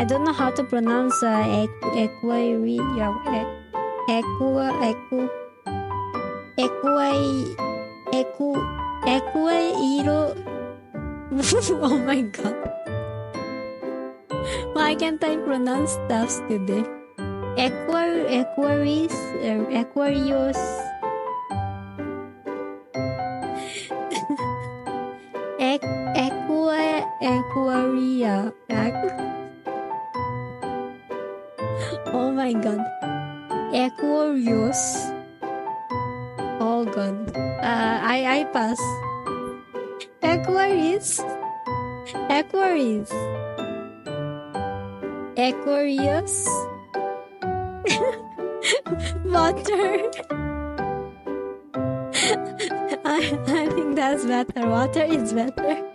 I don't know how to pronounce Aquairo. Oh my god. Why can't I pronounce stuffs today? Aquarius, Aquarius. Aquaria. Oh my god. Aquarius. Oh god. I pass. Aquarius. Aquarius. Aquarius. Water. I think that's better. Water is better.